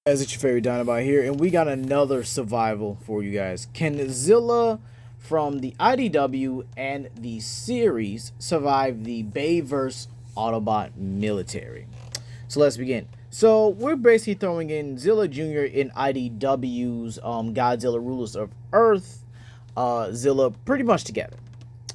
Guys, it's your favorite Dinobot here, and we got another survival for you guys. Can Zilla from the IDW and the series survive the Bayverse Autobot Military? So let's begin. So we're basically throwing in Zilla Jr. in IDW's Godzilla Rulers of Earth, Zilla pretty much together.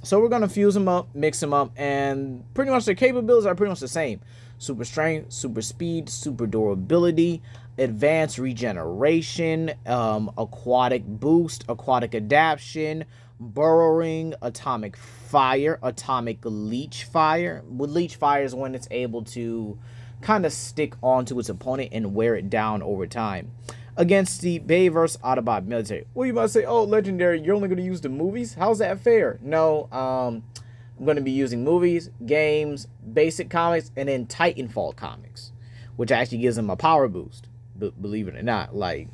So we're going to fuse them up, mix them up, and pretty much their capabilities are pretty much the same. Super strength, super speed, super durability, advanced regeneration, aquatic boost, aquatic adaptation, burrowing, atomic fire, atomic leech fire. With leech fire is when it's able to kind of stick onto its opponent and wear it down over time. Against the Bayverse Autobot Military. Well, you might say, oh, Legendary, you're only going to use the movies? How's that fair? No, I'm going to be using movies, games, basic comics, and then Titanfall comics, which actually gives them a power boost. Believe it or not, like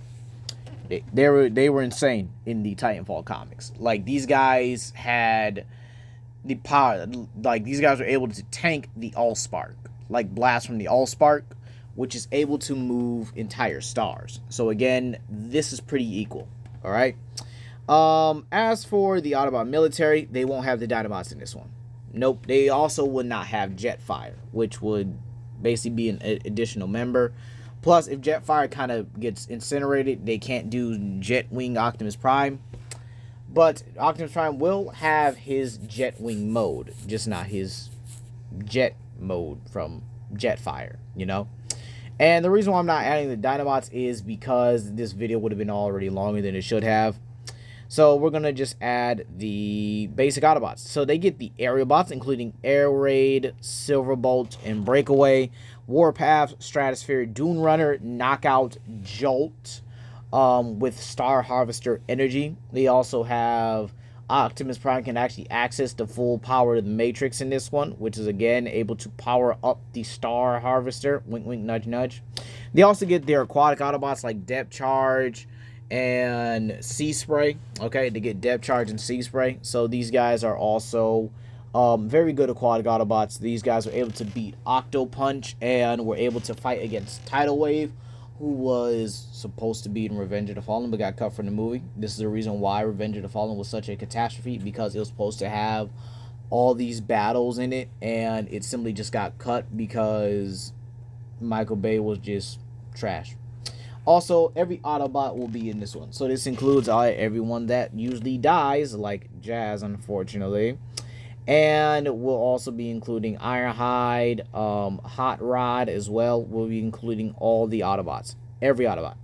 they were insane in the Titanfall comics. Like these guys had the power. Like these guys were able to tank the Allspark, like blast from the Allspark, which is able to move entire stars. So again, this is pretty equal. All right. As for the Autobot Military, they won't have the Dinobots in this one. Nope. They also would not have Jetfire, which would basically be an additional member. Plus, if Jetfire kind of gets incinerated, they can't do Jetwing Optimus Prime. But Optimus Prime will have his Jetwing mode, just not his Jet mode from Jetfire, you know? And the reason why I'm not adding the Dinobots is because this video would have been already longer than it should have. So we're going to just add the basic Autobots. So they get the aerial bots, including Air Raid, Silverbolt, and Breakaway, Warpath, Stratosphere, Dune Runner, Knockout, Jolt, with Star Harvester energy. They also have Optimus Prime can actually access the full power of the Matrix in this one, which is again able to power up the Star Harvester. Wink, wink, nudge, nudge. They also get their aquatic Autobots like Depth Charge and Sea Spray. Okay, they get Depth Charge and Sea Spray. So these guys are also very good aquatic Autobots. These guys were able to beat Octo Punch and were able to fight against Tidal Wave, who was supposed to be in Revenge of the Fallen but got cut from the movie. This is the reason why Revenge of the Fallen was such a catastrophe, because it was supposed to have all these battles in it, and it simply just got cut because Michael Bay was just trash. Also, every Autobot will be in this one. So this includes everyone that usually dies, like Jazz, unfortunately. And we'll also be including Ironhide, Hot Rod as well. We'll be including all the Autobots. Every Autobot.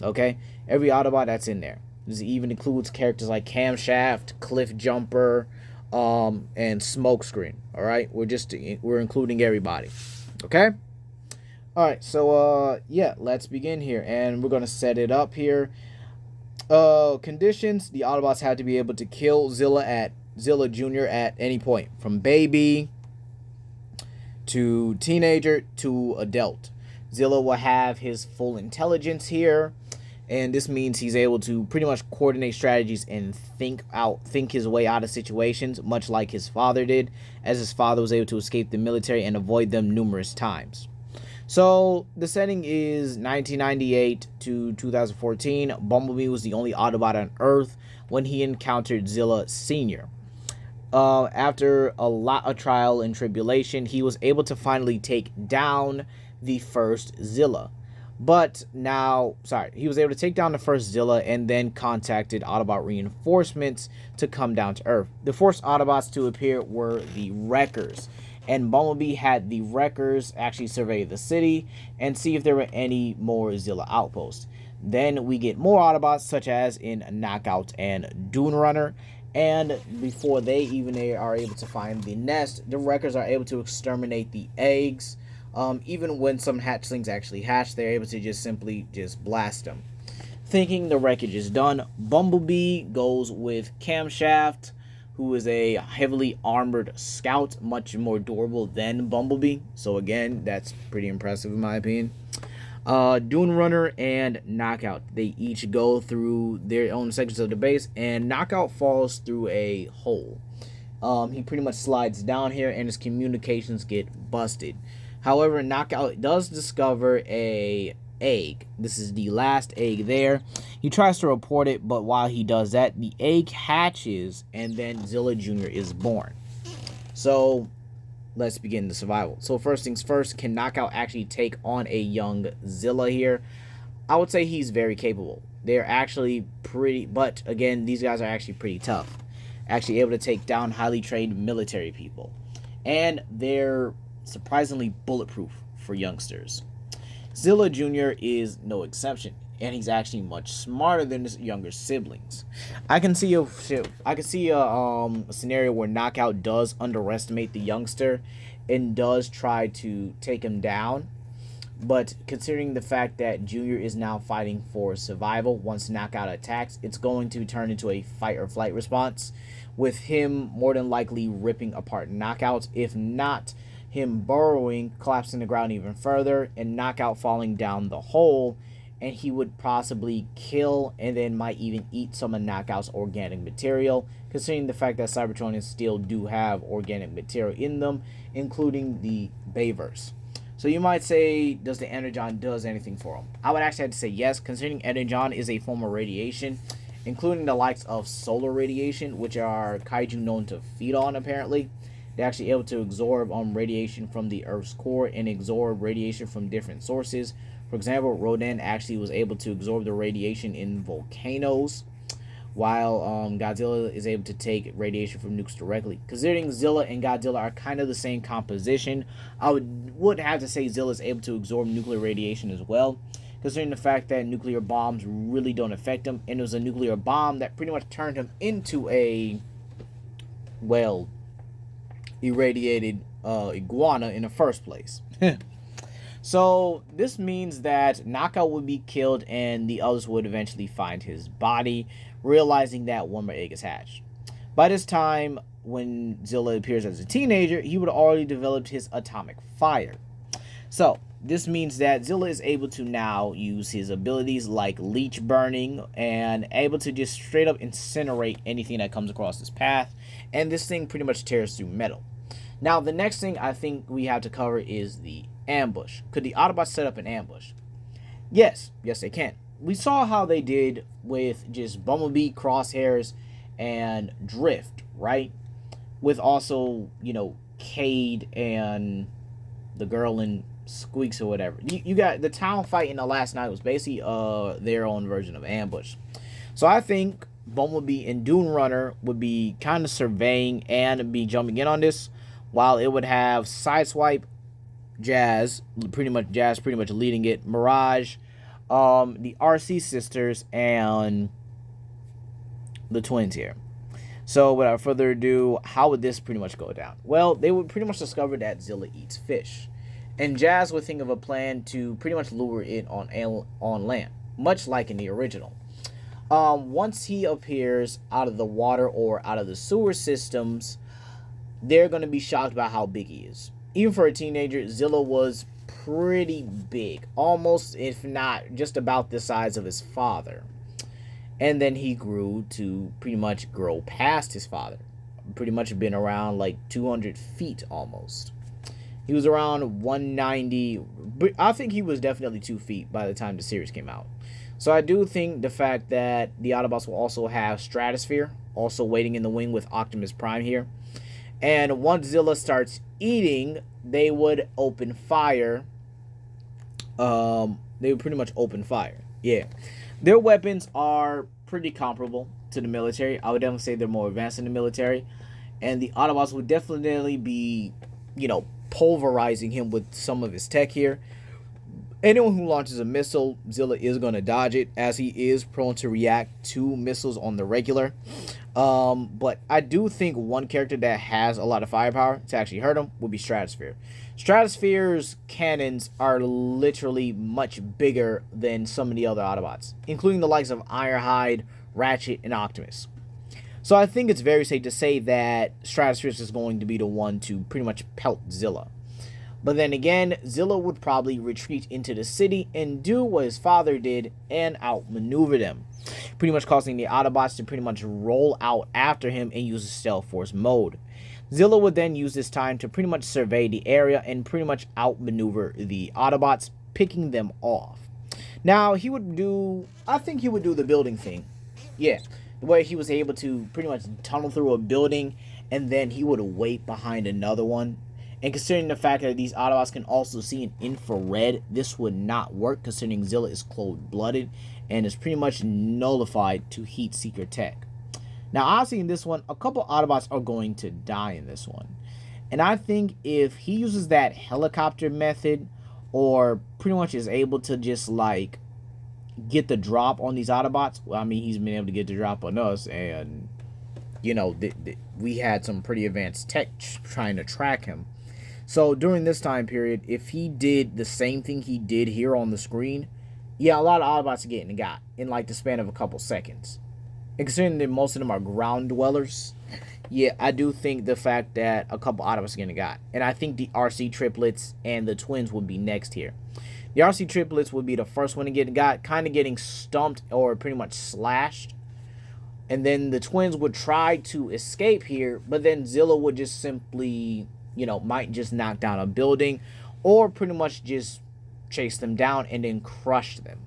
Okay? Every Autobot that's in there. This even includes characters like Camshaft, Cliff Jumper, and Smokescreen. Alright? We're including everybody. Okay? Alright, so yeah, let's begin here. And we're gonna set it up here. Conditions, the Autobots have to be able to kill Zilla Jr. at any point, from baby to teenager to adult. Zilla will have his full intelligence here, and this means he's able to pretty much coordinate strategies and think his way out of situations, much like his father did, as his father was able to escape the military and avoid them numerous times. So the setting is 1998 to 2014. Bumblebee was the only Autobot on Earth when he encountered Zilla Sr. After a lot of trial and tribulation, he was able to finally take down the first Zilla. He was able to take down the first Zilla and then contacted Autobot reinforcements to come down to Earth. The first Autobots to appear were the Wreckers, and Bumblebee had the Wreckers actually survey the city and see if there were any more Zilla outposts. Then we get more Autobots, such as in Knockout and Dune Runner. And before they even are able to find the nest, the Wreckers are able to exterminate the eggs. Even when some hatchlings actually hatch, they're able to simply blast them. Thinking the wreckage is done, Bumblebee goes with Camshaft, who is a heavily armored scout, much more durable than Bumblebee. So again, that's pretty impressive in my opinion. Dune Runner and Knockout, they each go through their own sections of the base, and Knockout falls through a hole. He pretty much slides down here and his communications get busted. However, Knockout does discover a egg. This is the last egg there. He tries to report it, but while he does that, the egg hatches, and then Zilla Jr. is born. So let's begin the survival. So first things first, can Knockout actually take on a young Zilla here? I would say he's very capable. They're actually pretty, but again, these guys are actually pretty tough. Actually able to take down highly trained military people. And they're surprisingly bulletproof for youngsters. Zilla Jr. is no exception, and he's actually much smarter than his younger siblings. I can see a scenario where Knockout does underestimate the youngster and does try to take him down. But considering the fact that Junior is now fighting for survival, once Knockout attacks, it's going to turn into a fight or flight response, with him more than likely ripping apart Knockout, if not him burrowing, collapsing the ground even further, and Knockout falling down the hole, and he would possibly kill and then might even eat some of Knockout's organic material, considering the fact that Cybertronians still do have organic material in them, including the Bayverse. So you might say, does the Energon does anything for him? I would actually have to say yes, considering Energon is a form of radiation, including the likes of solar radiation, which are kaiju known to feed on apparently. They're actually able to absorb radiation from the Earth's core and absorb radiation from different sources. For example, Rodan actually was able to absorb the radiation in volcanoes, while Godzilla is able to take radiation from nukes directly. Considering Zilla and Godzilla are kind of the same composition, I would have to say Zilla is able to absorb nuclear radiation as well, considering the fact that nuclear bombs really don't affect him, and it was a nuclear bomb that pretty much turned him into a, well, irradiated iguana in the first place. So this means that Knockout would be killed and the others would eventually find his body, realizing that one more egg is hatched. By this time, when Zilla appears as a teenager, he would have already developed his atomic fire. So this means that Zilla is able to now use his abilities like leech burning and able to just straight up incinerate anything that comes across his path, and this thing pretty much tears through metal. Now the next thing I think we have to cover is the ambush. Could the Autobots set up an ambush? Yes they can. We saw how they did with just Bumblebee, Crosshairs, and Drift, right? With also, Cade and the girl in Squeaks or whatever. You got the town fight in the last night was basically their own version of ambush. So I think Bumblebee and Dune Runner would be kind of surveying and be jumping in on this, while it would have Sideswipe, Jazz pretty much leading it, Mirage, the RC sisters, and the twins here. So without further ado, how would this pretty much go down? Well, they would pretty much discover that Zilla eats fish, and Jazz would think of a plan to pretty much lure it on land, much like in the original. Once he appears out of the water or out of the sewer systems, they're going to be shocked by how big he is. Even for a teenager, Zilla was pretty big, almost, if not just about the size of his father. And then he grew to pretty much grow past his father. Pretty much been around like 200 feet almost. He was around 190, but I think he was definitely 2 feet by the time the series came out. So I do think the fact that the Autobots will also have Stratosphere, also waiting in the wing with Optimus Prime here. And once Zilla starts eating, they would open fire. They would pretty much open fire. Yeah. Their weapons are pretty comparable to the military. I would definitely say they're more advanced in the military. And the Autobots would definitely be, pulverizing him with some of his tech here. Anyone who launches a missile, Zilla is going to dodge it, as he is prone to react to missiles on the regular. But I do think one character that has a lot of firepower to actually hurt him would be Stratosphere. Stratosphere's cannons are literally much bigger than some of the other Autobots, including the likes of Ironhide, Ratchet, and Optimus. So I think it's very safe to say that Stratosphere is going to be the one to pretty much pelt Zilla. But then again, Zilla would probably retreat into the city and do what his father did and outmaneuver them, pretty much causing the Autobots to pretty much roll out after him and use the stealth force mode. Zilla would then use this time to pretty much survey the area and pretty much outmaneuver the Autobots, picking them off. Now, I think he would do the building thing. Yeah. The way he was able to pretty much tunnel through a building and then he would wait behind another one. And considering the fact that these Autobots can also see in infrared, this would not work considering Zilla is cold-blooded and is pretty much nullified to heat seeker tech. Now, obviously in this one, a couple Autobots are going to die in this one. And I think if he uses that helicopter method or pretty much is able to just like get the drop on these Autobots, well, I mean, he's been able to get the drop on us, and you know, we had some pretty advanced tech trying to track him. So during this time period, if he did the same thing he did here on the screen, yeah, a lot of Autobots are getting got in like the span of a couple seconds. And considering that most of them are ground dwellers, yeah, I do think the fact that a couple Autobots are getting got. And I think the RC triplets and the twins would be next here. The RC triplets would be the first one to get got, kind of getting stumped or pretty much slashed. And then the twins would try to escape here, but then Zilla would just simply, you know, might just knock down a building or pretty much just chase them down and then crush them.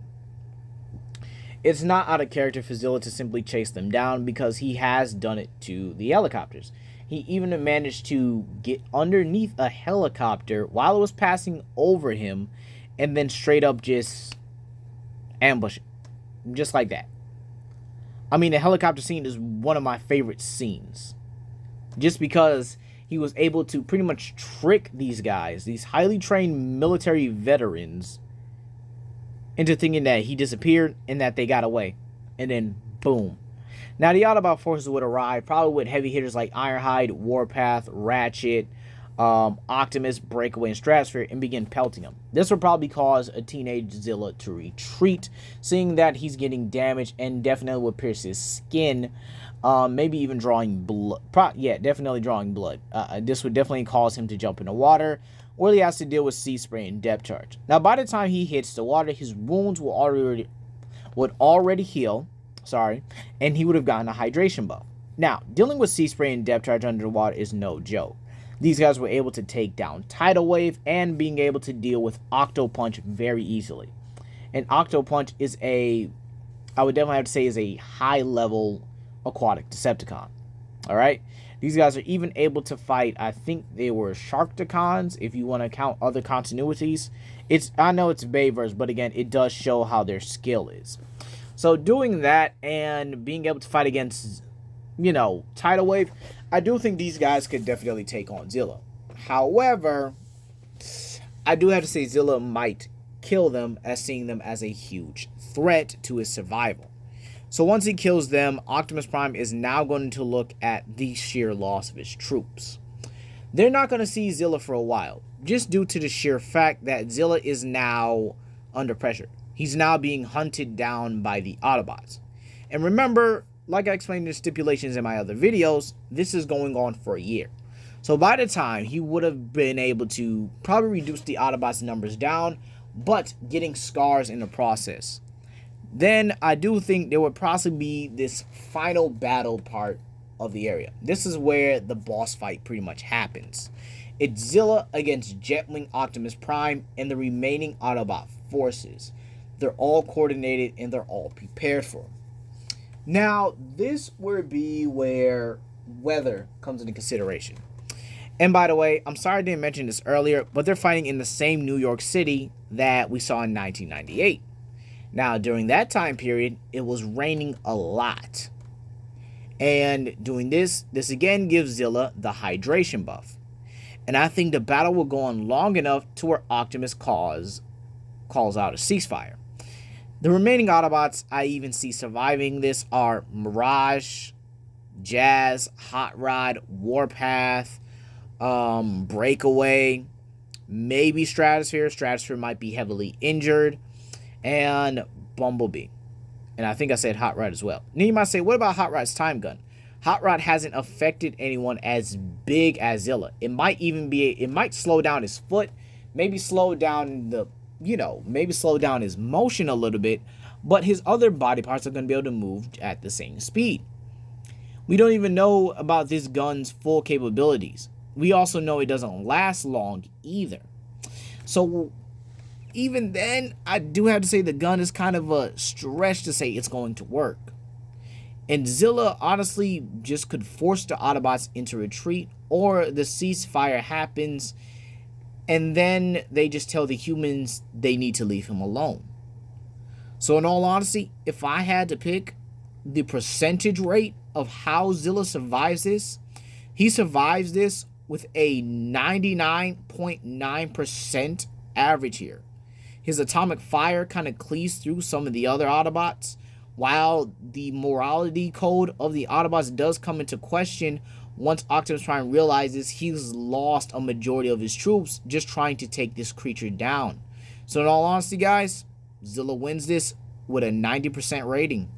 It's not out of character for Zilla to simply chase them down because he has done it to the helicopters. He even managed to get underneath a helicopter while it was passing over him and then straight up just ambush it. Just like that. I mean, the helicopter scene is one of my favorite scenes. Just because he was able to pretty much trick these guys, these highly trained military veterans, into thinking that he disappeared and that they got away. And then, boom. Now, the Autobot forces would arrive, probably with heavy hitters like Ironhide, Warpath, Ratchet, Optimus, Breakaway, and Stratosphere, and begin pelting him. This would probably cause a teenage Zilla to retreat, seeing that he's getting damaged and definitely would pierce his skin, maybe even drawing blood. Definitely drawing blood. This would definitely cause him to jump in the water, or he has to deal with sea spray and depth charge. Now, by the time he hits the water, his wounds would already heal, and he would have gotten a hydration buff. Now, dealing with sea spray and depth charge underwater is no joke. These guys were able to take down Tidal Wave and being able to deal with Octo Punch very easily. And Octo Punch is I would definitely have to say, is a high-level aquatic Decepticon. Alright? These guys are even able to fight, I think they were Sharkticons, if you want to count other continuities. I know it's Bayverse, but again, it does show how their skill is. So doing that and being able to fight against, you know, Tidal Wave, I do think these guys could definitely take on Zilla. However, I do have to say Zilla might kill them, as seeing them as a huge threat to his survival. So once he kills them, Optimus Prime is now going to look at the sheer loss of his troops. They're not going to see Zilla for a while, just due to the sheer fact that Zilla is now under pressure. He's now being hunted down by the Autobots. And remember, like I explained in the stipulations in my other videos, this is going on for a year. So by the time, he would have been able to probably reduce the Autobots' numbers down, but getting scars in the process. Then I do think there would possibly be this final battle part of the area. This is where the boss fight pretty much happens. It's Zilla against Jetwing Optimus Prime and the remaining Autobot forces. They're all coordinated and they're all prepared for him. Now, this would be where weather comes into consideration. And by the way, I'm sorry I didn't mention this earlier, but they're fighting in the same New York City that we saw in 1998. Now, during that time period, it was raining a lot. And doing this again gives Zilla the hydration buff. And I think the battle will go on long enough to where Optimus calls out a ceasefire. The remaining Autobots I even see surviving this are Mirage, Jazz, Hot Rod, Warpath, Breakaway, maybe Stratosphere. Stratosphere might be heavily injured. And Bumblebee. And I think I said Hot Rod as well. Now you might say, what about Hot Rod's time gun? Hot Rod hasn't affected anyone as big as Zilla. It might slow down his foot, maybe slow down slow down his motion a little bit, but his other body parts are going to be able to move at the same speed. We don't even know about this gun's full capabilities. We also know it doesn't last long either. So even then, I do have to say the gun is kind of a stretch to say it's going to work. And Zilla honestly just could force the Autobots into retreat, or the ceasefire happens and then they just tell the humans they need to leave him alone. So in all honesty, if I had to pick the percentage rate of how Zilla survives this, he survives this with a 99.9% average here. His atomic fire kind of cleaves through some of the other Autobots, while the morality code of the Autobots does come into question once Optimus Prime realizes he's lost a majority of his troops just trying to take this creature down. So in all honesty, guys, Zilla wins this with a 90% rating.